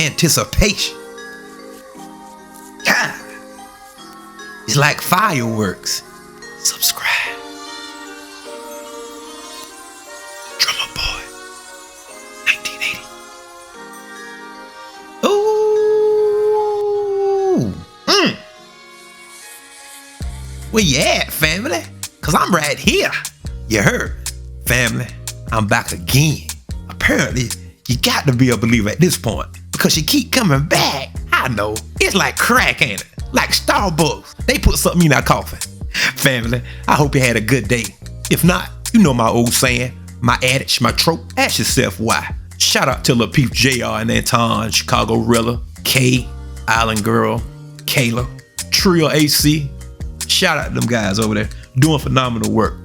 anticipation. God, it's like fireworks. Subscribe. Drummer Boy, 1980. Ooh. Where you at, family? Cause I'm right here. You heard, family. I'm back again. Apparently, you got to be a believer at this point because you keep coming back. I know. It's like crack, ain't it? Like Starbucks. They put something in our coffee. Family, I hope you had a good day. If not, you know my old saying, my adage, my trope. Ask yourself why. Shout out to Lil Peep JR and Anton, Chicago Rilla, Kay, Island Girl, Kayla, Trio AC. Shout out to them guys over there doing phenomenal work.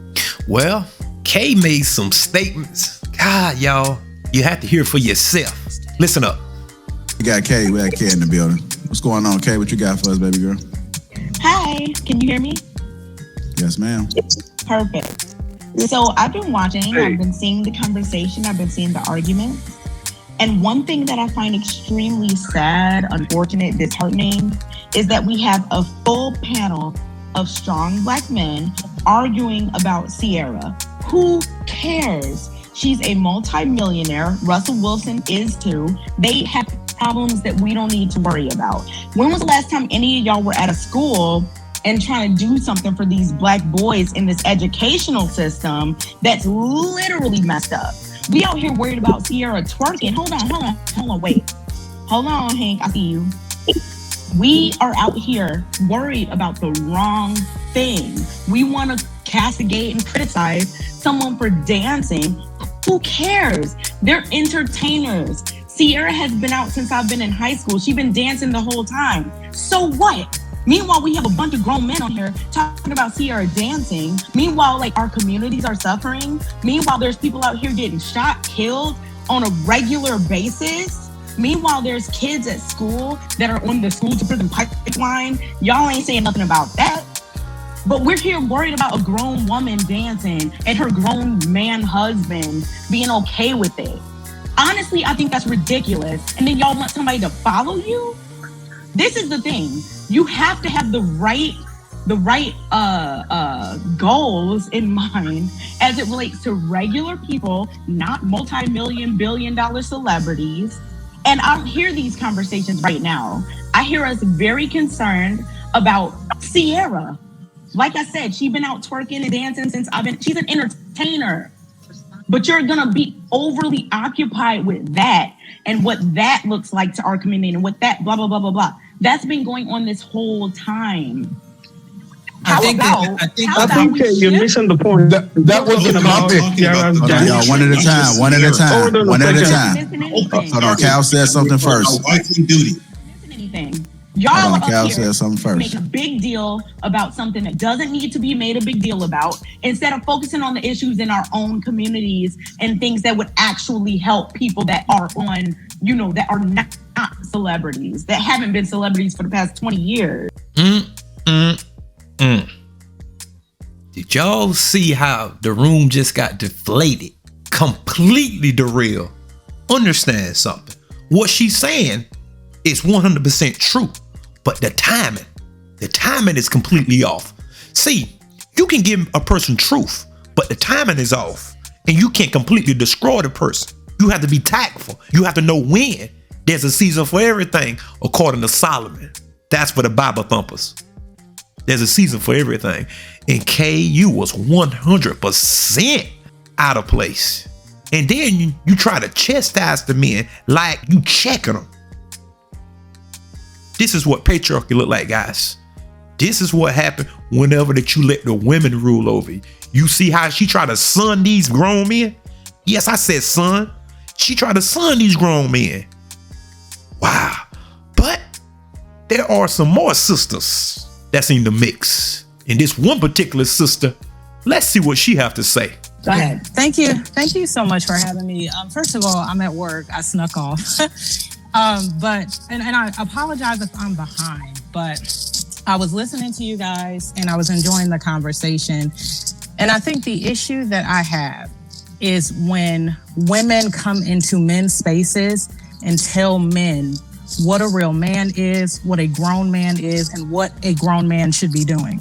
Well, Kay made some statements. God, y'all, you have to hear for yourself. Listen up. We got Kay. We got Kay in the building. What's going on, Kay? What you got for us, baby girl? Hi, can you hear me? Yes, ma'am. Perfect. So I've been watching, I've been seeing the conversation, I've been seeing the arguments. And one thing that I find extremely sad, unfortunate, disheartening is that we have a full panel of strong Black men arguing about Ciara. Who cares? She's a multi-millionaire. Russell Wilson is too. They have problems that we don't need to worry about. When was the last time any of y'all were at a school and trying to do something for these Black boys in this educational system that's literally messed up? We out here worried about Ciara twerking. Hold on, wait. Hold on, Hank, I see you. We are out here worried about the wrong thing. We want to castigate and criticize someone for dancing. Who cares? They're entertainers. Ciara has been out since I've been in high school. She's been dancing the whole time. So what? Meanwhile, we have a bunch of grown men on here talking about Ciara dancing. Meanwhile, like, our communities are suffering. Meanwhile, there's people out here getting shot, killed on a regular basis. Meanwhile, there's kids at school that are on the school to prison pipeline. Y'all ain't saying nothing about that. But we're here worried about a grown woman dancing and her grown man husband being okay with it. Honestly, I think that's ridiculous. And then y'all want somebody to follow you? This is the thing. You have to have the right goals in mind as it relates to regular people, not multi-million, billion-dollar celebrities. And I hear these conversations right now. I hear us very concerned about Ciara. Like I said, she's been out twerking and dancing since she's an entertainer. But you're gonna be overly occupied with that and what that looks like to our community and what that blah, blah, blah, blah, blah. That's been going on this whole time. I think you're missing the point. That was the topic. Y'all, one at a time. Hold on, Cal said something first. Y'all up here make a big deal about something that doesn't need to be made a big deal about, instead of focusing on the issues in our own communities and things that would actually help people that are on, that are not celebrities, that haven't been celebrities for the past 20 years. Did y'all see how the room just got deflated? Completely derailed. Understand something. What she's saying is 100% true, but the timing is completely off. See, you can give a person truth, but the timing is off, and you can't completely destroy the person. You have to be tactful. You have to know when. There's a season for everything, according to Solomon. That's for the Bible thumpers. There's a season for everything. And KU was 100% out of place. And then you try to chastise the men like you checking them. This is what patriarchy look like, guys. This is what happened whenever that you let the women rule over you. You see how she tried to son these grown men? Yes, I said son. She tried to son these grown men. Wow. But there are some more sisters that's in the mix. And this one particular sister, let's see what she have to say. Go ahead. Thank you. Thank you so much for having me. First of all, I'm at work. I snuck off. But I apologize if I'm behind, but I was listening to you guys and I was enjoying the conversation. And I think the issue that I have is when women come into men's spaces and tell men what a real man is, what a grown man is, and what a grown man should be doing.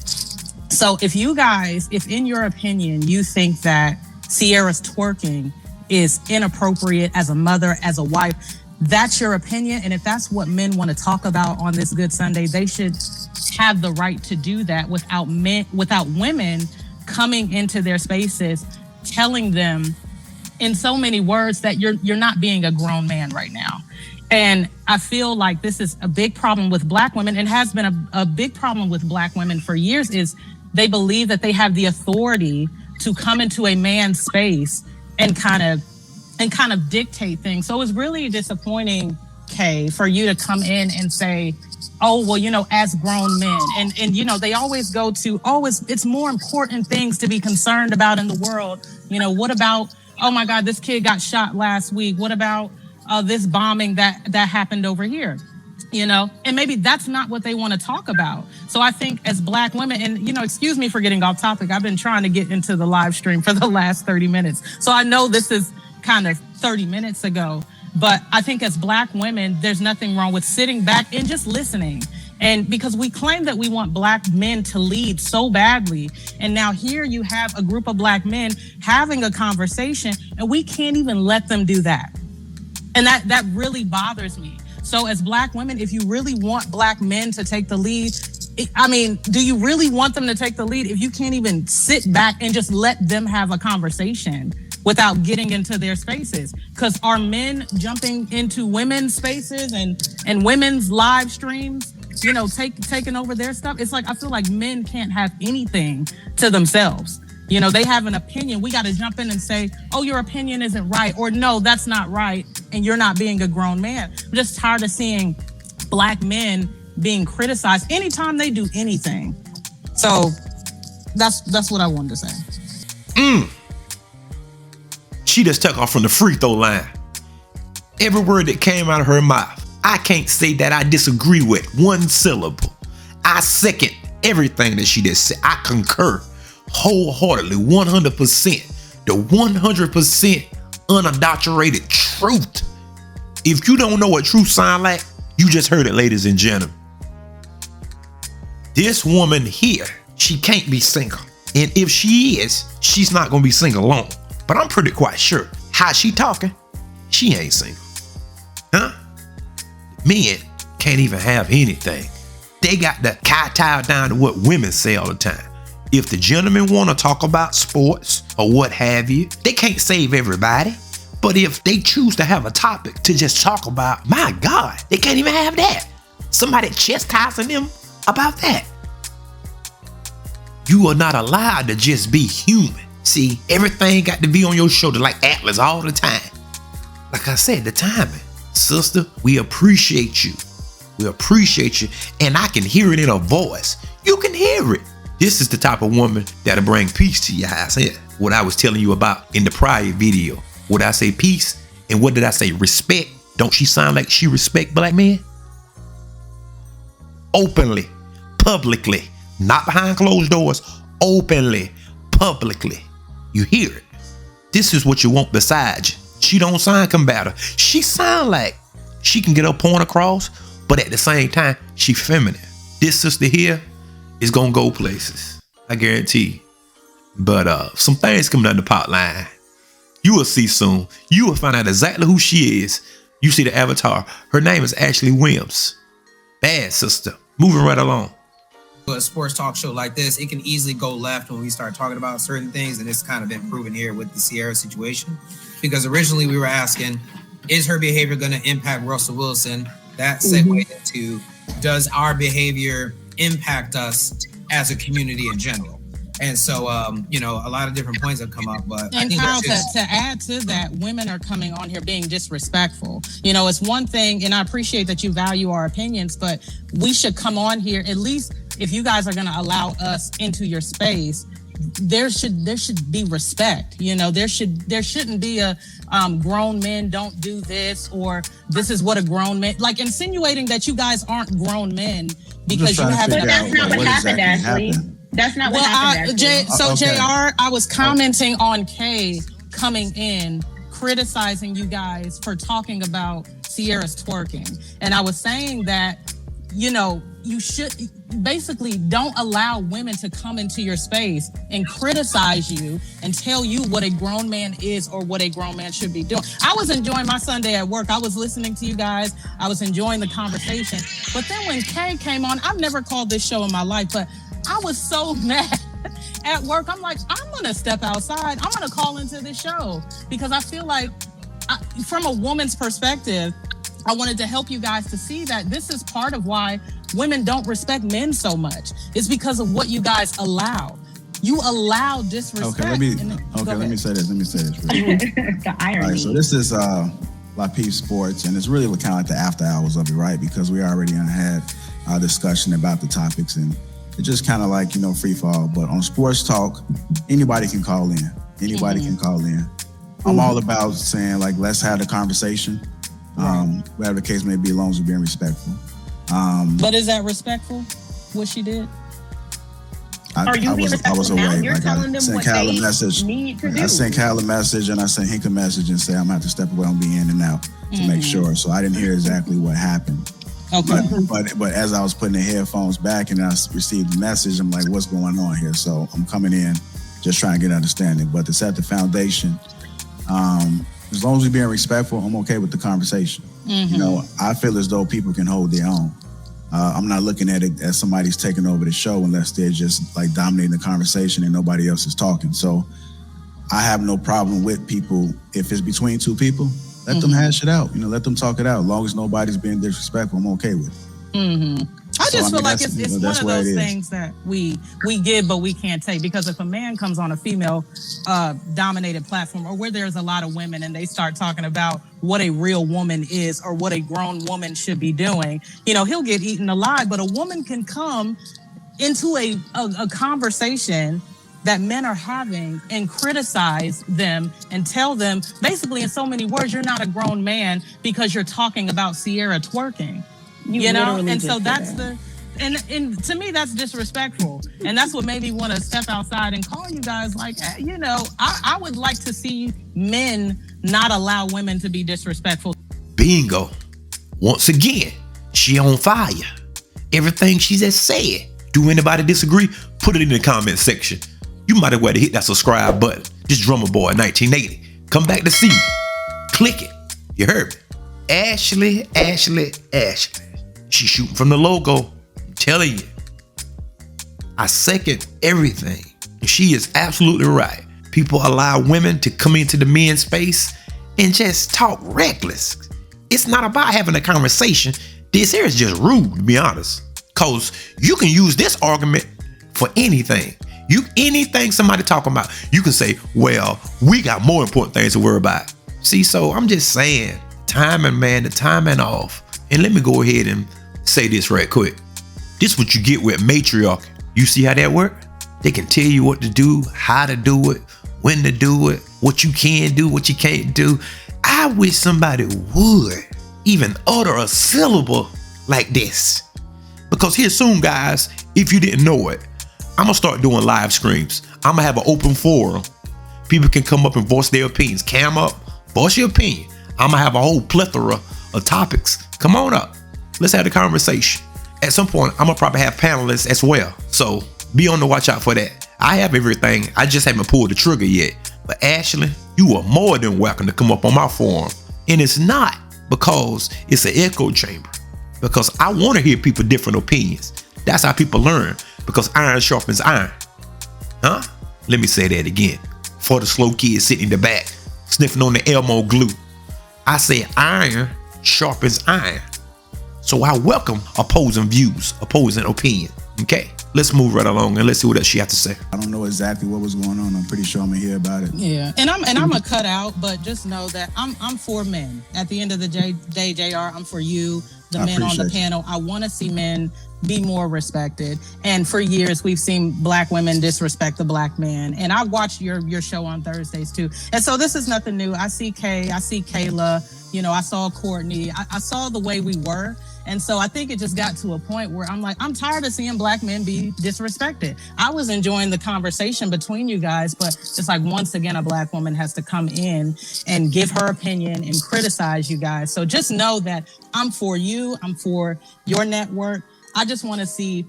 So if in your opinion, you think that Ciara's twerking is inappropriate as a mother, as a wife, that's your opinion. And if that's what men want to talk about on this Good Sunday, they should have the right to do that without women coming into their spaces, telling them in so many words that you're not being a grown man right now. And I feel like this is a big problem with Black women, and has been a big problem with Black women for years, is they believe that they have the authority to come into a man's space and kind of dictate things. So it's really disappointing, Kay, for you to come in and say, oh, well, as grown men, and they always go to, it's more important things to be concerned about in the world. What about, oh my God, this kid got shot last week. What about this bombing that happened over here? And maybe that's not what they want to talk about. So I think as Black women, and, excuse me for getting off topic. I've been trying to get into the live stream for the last 30 minutes. So I know this is kind of 30 minutes ago, but I think as Black women, there's nothing wrong with sitting back and just listening. And because we claim that we want Black men to lead so badly, and now here you have a group of Black men having a conversation, and we can't even let them do that. And that really bothers me. So as Black women, if you really want Black men to take the lead, do you really want them to take the lead if you can't even sit back and just let them have a conversation without getting into their spaces? Because are men jumping into women's spaces and women's live streams, taking over their stuff? It's like, I feel like men can't have anything to themselves. They have an opinion. We got to jump in and say, oh, your opinion isn't right, or no, that's not right, and you're not being a grown man. I'm just tired of seeing Black men being criticized anytime they do anything. So that's what I wanted to say. She just took off from the free throw line. Every word that came out of her mouth, I can't say that I disagree with one syllable. I second everything that she just said. I concur wholeheartedly, 100%. The 100% unadulterated truth. If you don't know what truth sound like, you just heard it, ladies and gentlemen. This woman here, she can't be single. And if she is, she's not going to be single long. But I'm pretty quite sure how she talking, she ain't single. Huh? Men can't even have anything. They got the kowtow down to what women say all the time. If the gentlemen want to talk about sports or what have you, they can't save everybody. But if they choose to have a topic to just talk about, my God, they can't even have that. Somebody chastising them about that. You are not allowed to just be human. See, everything got to be on your shoulder like Atlas all the time. Like I said, the timing. Sister, we appreciate you. We appreciate you. And I can hear it in her voice. You can hear it. This is the type of woman that'll bring peace to your house. Yeah. What I was telling you about in the prior video. What I say peace, and what did I say? Respect. Don't she sound like she respect Black men? Openly, publicly, not behind closed doors, openly, publicly. You hear it. This is what you want beside you. She don't sound combative. She sound like she can get her point across, but at the same time, she feminine. This sister here is gonna go places. I guarantee you. But some things coming down the pot line. You will see soon. You will find out exactly who she is. You see the avatar. Her name is Ashley Williams. Bad sister. Moving right along. A sports talk show like this, it can easily go left when we start talking about certain things, and it's kind of been proven here with the Ciara situation. Because originally we were asking, is her behavior going to impact Russell Wilson? That segued into, does our behavior impact us as a community in general? And so, a lot of different points have come up, but and I think Kyle, to add to that, women are coming on here being disrespectful. It's one thing, and I appreciate that you value our opinions, but we should come on here, at least if you guys are going to allow us into your space, there should be respect. There shouldn't be a grown men don't do this, or this is what a grown man, like insinuating that you guys aren't grown men because you have. But that's not what happened, Ashley. That's not what happened. JR, I was commenting on Kay coming in criticizing you guys for talking about Sierra's twerking. And I was saying that, you know, you should basically don't allow women to come into your space and criticize you and tell you what a grown man is or what a grown man should be doing. I was enjoying my Sunday at work. I was listening to you guys. I was enjoying the conversation. But then when Kay came on, I've never called this show in my life, but I was so mad at work. I'm like, I'm going to step outside. I'm going to call into this show because I feel like from a woman's perspective, I wanted to help you guys to see that this is part of why women don't respect men so much. It's because of what you guys allow. You allow disrespect. Okay, let me say this. The irony. All right, so this is La Peep Sports, and it's really kind of like the after hours of it, right? Because we already had a discussion about the topics, and it's just kind of like, you know, free fall. But on Sports Talk, anybody can call in. Anybody can call in. I'm all about saying, like, let's have the conversation. Whatever the case may be, as long as we're being respectful. But is that respectful, what she did? Are you being respectful now? You're telling them what they need to do. I sent Cal a message and I sent Hank a message and say I'm going to have to step away and be in and out to make sure. So I didn't hear exactly what happened. Okay. But as I was putting the headphones back and I received the message, I'm like, what's going on here? So I'm coming in, just trying to get understanding. But to set the foundation, as long as we're being respectful, I'm okay with the conversation. You know, I feel as though people can hold their own. I'm not looking at it as somebody's taking over the show unless they're just like dominating the conversation and nobody else is talking. So I have no problem with people. If it's between two people, let them hash it out. You know, let them talk it out. As long as nobody's being disrespectful, I'm okay with it. I just feel like it's one of those things that we give, but we can't take. Because if a man comes on a female dominated platform or where there's a lot of women and they start talking about what a real woman is or what a grown woman should be doing, you know, he'll get eaten alive. But a woman can come into a conversation that men are having and criticize them and tell them basically in so many words, you're not a grown man because you're talking about Sierra twerking. You know, and so that's and to me that's disrespectful, and that's what made me want to step outside and call you guys. Like, you know, I would like to see men not allow women to be disrespectful. Bingo. Once again, she on fire. Everything she just said. Do anybody disagree? Put it in the comment section. You might have well hit that subscribe button. This Drummer Boy 1980. Come back to see me. Click it. You heard me. Ashley. She's shooting from the logo. I'm telling you. I second everything. She is absolutely right. People allow women to come into the men's space and just talk reckless. It's not about having a conversation. This here is just rude, to be honest. Cause you can use this argument for anything. Anything somebody talking about, you can say, well, we got more important things to worry about. See, so I'm just saying, timing, man, the timing off. And let me go ahead and say this right quick. This is what you get with matriarchy. You see how that works? They can tell you what to do, how to do it, when to do it, what you can do, what you can't do. I wish somebody would even utter a syllable like this. Because here soon, guys, if you didn't know it, I'm going to start doing live streams. I'm going to have an open forum. People can come up and voice their opinions. Cam up, voice your opinion. I'm going to have a whole plethora of topics. Come on up. Let's have the conversation. At some point, I'm going to probably have panelists as well. So be on the watch out for that. I have everything. I just haven't pulled the trigger yet. But Ashley, you are more than welcome to come up on my forum. And it's not because it's an echo chamber. Because I want to hear people's different opinions. That's how people learn. Because iron sharpens iron. Huh? Let me say that again. For the slow kids sitting in the back, sniffing on the Elmo glue. I say iron sharpens iron. So I welcome opposing views, opposing opinion. Okay? Let's move right along and let's see what else she has to say. I don't know exactly what was going on. I'm pretty sure I'm gonna hear about it. Yeah, and I'm gonna cut out, but just know that I'm for men. At the end of the day, JR, I'm for you, the men on the panel. I want to see men be more respected. And for years, we've seen Black women disrespect the Black man. And I watch your show on Thursdays too. And so this is nothing new. I see Kay, I see Kayla, you know, I saw Courtney, I saw the way we were. And so I think it just got to a point where I'm like, I'm tired of seeing Black men be disrespected. I was enjoying the conversation between you guys, but it's like, once again, a Black woman has to come in and give her opinion and criticize you guys. So just know that I'm for you. I'm for your network. I just want to see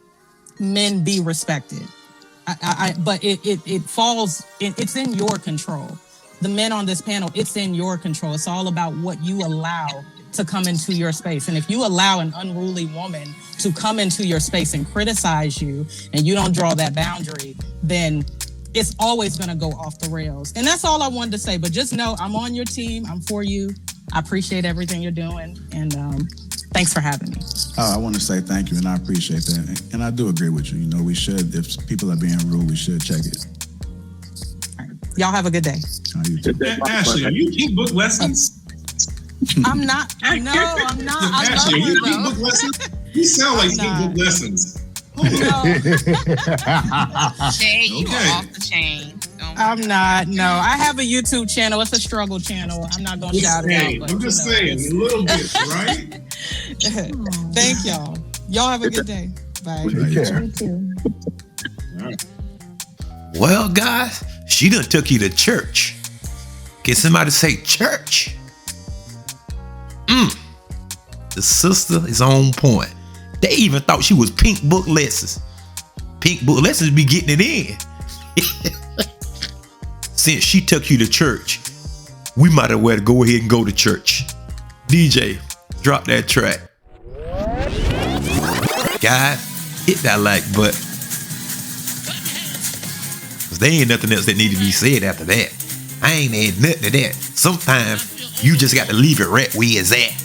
men be respected. But it falls, it's in your control. The men on this panel, it's in your control. It's all about what you allow to come into your space. And if you allow an unruly woman to come into your space and criticize you, and you don't draw that boundary, then it's always going to go off the rails. And that's all I wanted to say. But just know I'm on your team. I'm for you. I appreciate everything you're doing. And thanks for having me. I want to say thank you, and I appreciate that. And I do agree with you. You know, we should, if people are being rude, we should check it. All right. Y'all have a good day. Ashley, are you teaching book lessons? I'm not. No, I'm not. Ashley, are you teaching book lessons? You sound like teaching book lessons. No. Jay, you are off the chain. I'm not. No, I have a YouTube channel. It's a struggle channel. I'm not going to shout it out. But, I'm just saying, a little bit, right? Thank y'all. Y'all have a good day. Bye. You too. Well, guys, she done took you to church. Can somebody say church? The sister is on point. They even thought she was Pink Book Lessons. Pink Book Lessons be getting it in. Since she took you to church, we might as well go ahead and go to church. DJ, drop that track. Guys, hit that like button. Cause there ain't nothing else that need to be said after that. I ain't add nothing to that. Sometimes you just got to leave it right where it's at.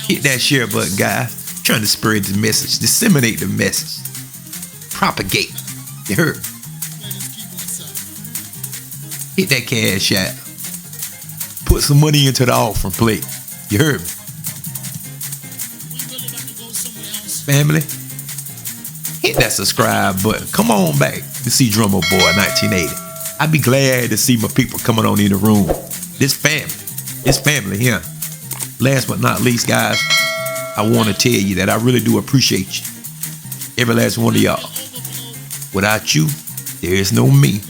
Hit that share button, guys. Trying to spread the message, disseminate the message, propagate. You heard? Hit that cash out. Put some money into the offering plate. You heard me? Family, hit that subscribe button. Come on back to see Drummer Boy 1980. I'd be glad to see my people coming on in the room. This family here. Last but not least, guys, I want to tell you that I really do appreciate you. Every last one of y'all. Without you, there is no me.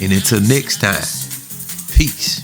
And until next time, peace.